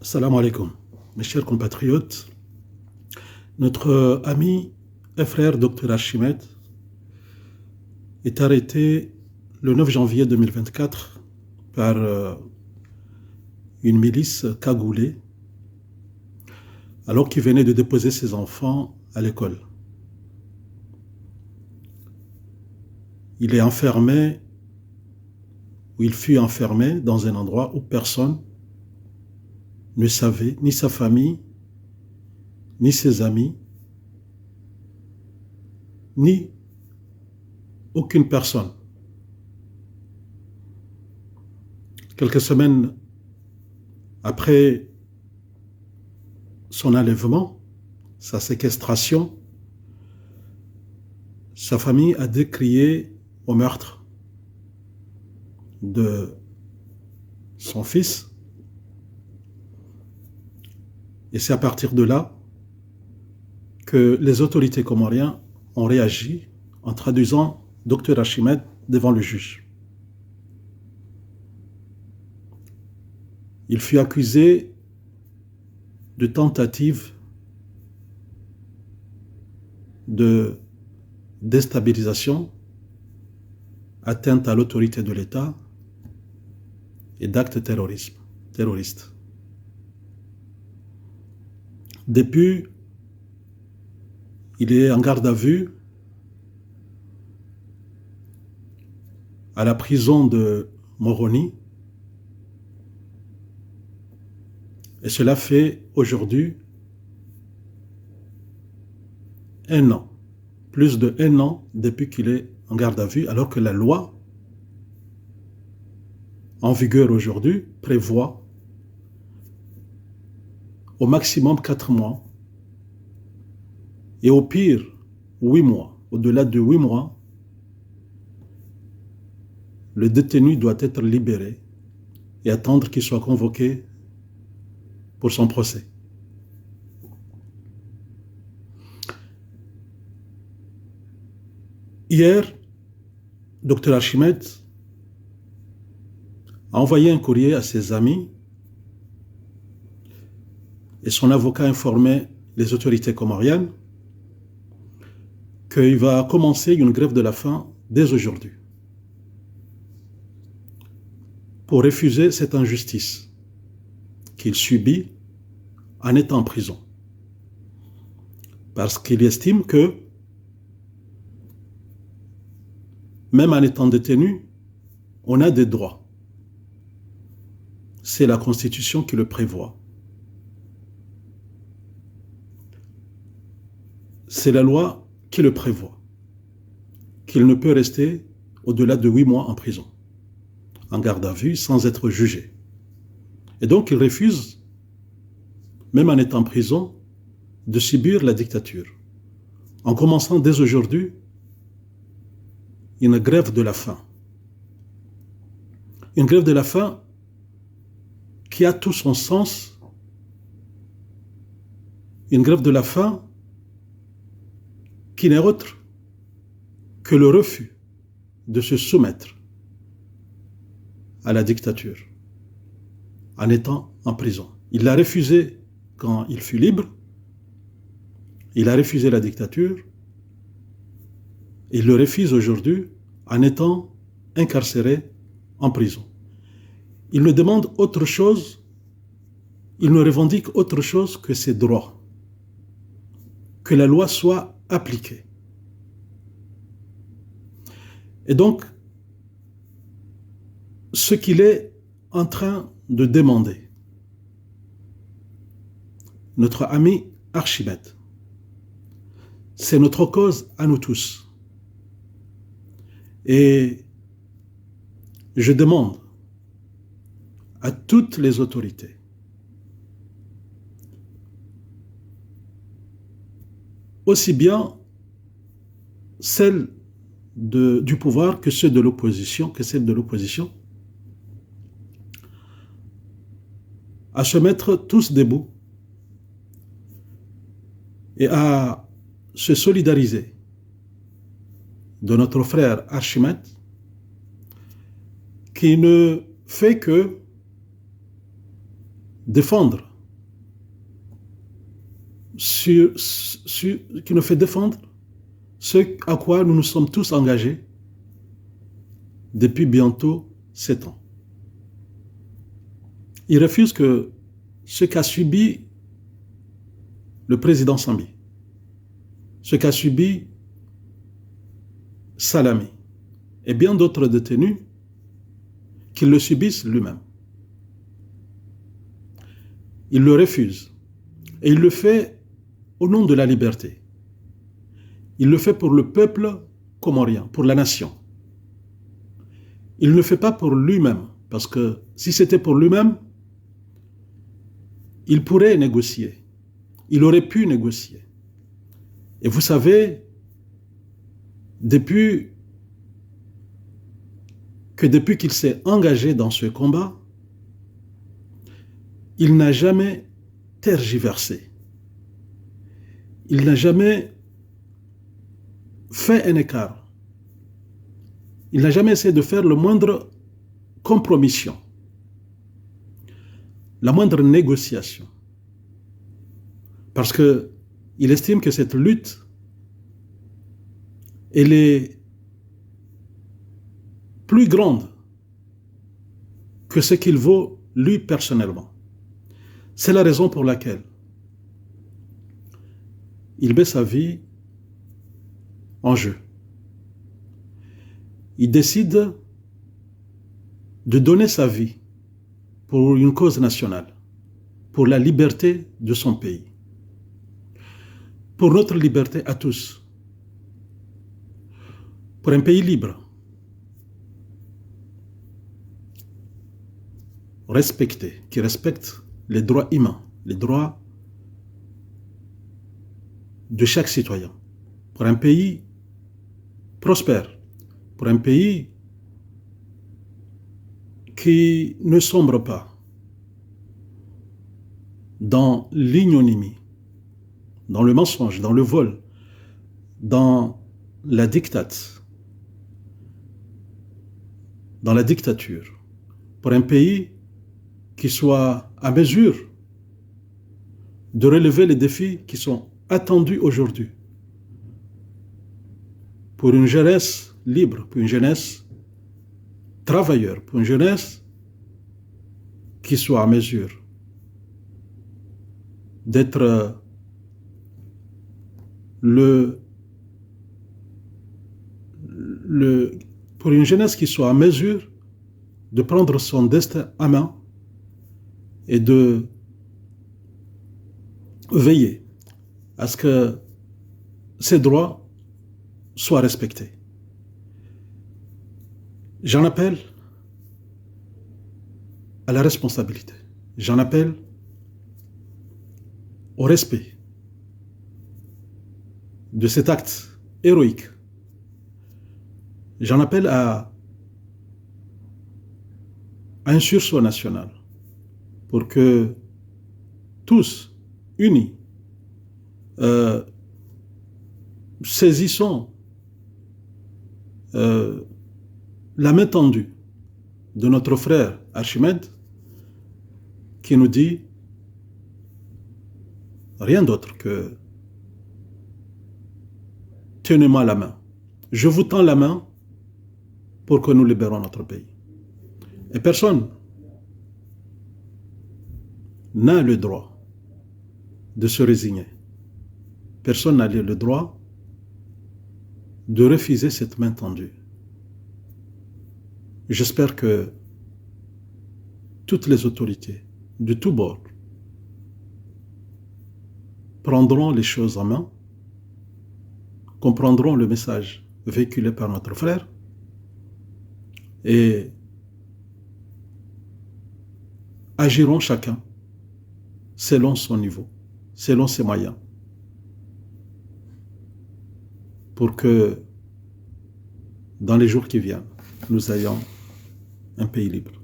Salam alaikum, mes chers compatriotes. Notre ami et frère Dr Archimède est arrêté le 9 janvier 2024 par une milice cagoulée alors qu'il venait de déposer ses enfants à l'école. Il est enfermé, ou il fut enfermé dans un endroit où personne ne savait, ni sa famille, ni ses amis, ni aucune personne. Quelques semaines après son enlèvement, sa séquestration, sa famille a décrié au meurtre de son fils. Et c'est à partir de là que les autorités comoriennes ont réagi en traduisant Dr Archimède devant le juge. Il fut accusé de tentative de déstabilisation, atteinte à l'autorité de l'État et d'actes terroristes. Depuis, il est en garde à vue à la prison de Moroni. Et cela fait aujourd'hui 1 an, plus de 1 an depuis qu'il est en garde à vue, alors que la loi en vigueur aujourd'hui prévoit au maximum 4 mois et au pire 8 mois. Au-delà de 8 mois, le détenu doit être libéré et attendre qu'il soit convoqué pour son procès. Hier, Dr Archimède a envoyé un courrier à ses amis et son avocat a informé les autorités comoriennes qu'il va commencer une grève de la faim dès aujourd'hui pour refuser cette injustice qu'il subit en étant en prison. Parce qu'il estime que, même en étant détenu, on a des droits. C'est la Constitution qui le prévoit. C'est la loi qui le prévoit, qu'il ne peut rester au-delà de 8 mois en prison, en garde à vue, sans être jugé. Et donc il refuse, même en étant en prison, de subir la dictature, en commençant dès aujourd'hui une grève de la faim. Une grève de la faim qui a tout son sens, une grève de la faim qui n'est autre que le refus de se soumettre à la dictature en étant en prison. Il l'a refusé quand il fut libre, il a refusé la dictature, et il le refuse aujourd'hui en étant incarcéré en prison. Il ne demande autre chose, il ne revendique autre chose que ses droits, que la loi soit appliquée. Et donc, ce qu'il est en train de demander, notre ami Archimède, c'est notre cause à nous tous. Et je demande à toutes les autorités aussi bien celles du pouvoir que celles de l'opposition, à se mettre tous debout et à se solidariser de notre frère Archimède, qui ne fait que défendre qui nous fait défendre ce à quoi nous nous sommes tous engagés depuis bientôt 7 ans. Il refuse que ce qu'a subi le président Sambi, ce qu'a subi Salami et bien d'autres détenus, qu'il le subisse lui-même. Il le refuse. Et il le fait au nom de la liberté. Il le fait pour le peuple comorien, pour la nation. Il ne le fait pas pour lui-même, parce que si c'était pour lui-même, il pourrait négocier. Il aurait pu négocier. Et vous savez, depuis qu'il s'est engagé dans ce combat, il n'a jamais tergiversé. Il n'a jamais fait un écart. Il n'a jamais essayé de faire le moindre compromission, la moindre négociation. Parce qu'il estime que cette lutte, elle est plus grande que ce qu'il vaut lui personnellement. C'est la raison pour laquelle il met sa vie en jeu. Il décide de donner sa vie pour une cause nationale, pour la liberté de son pays, pour notre liberté à tous, pour un pays libre, respecté, qui respecte les droits humains, les droits de chaque citoyen, pour un pays prospère, pour un pays qui ne sombre pas dans l'ignominie, dans le mensonge, dans le vol, dans la dictate, dans la dictature, pour un pays qui soit à mesure de relever les défis qui sont attendus aujourd'hui, pour une jeunesse libre, pour une jeunesse travailleur, pour une jeunesse qui soit à mesure d'être pour une jeunesse qui soit à mesure de prendre son destin à main et de veiller à ce que ses droits soient respectés. J'en appelle à la responsabilité. J'en appelle au respect de cet acte héroïque. J'en appelle à un sursaut national pour que tous, unis, saisissons la main tendue de notre frère Archimède qui nous dit rien d'autre que tenez-moi la main. Je vous tends la main pour que nous libérons notre pays. Et personne n'a le droit de se résigner. Personne n'a le droit de refuser cette main tendue. J'espère que toutes les autorités de tous bords prendront les choses en main, comprendront le message véhiculé par notre frère et agiront chacun selon son niveau, selon ses moyens, pour que dans les jours qui viennent, nous ayons un pays libre.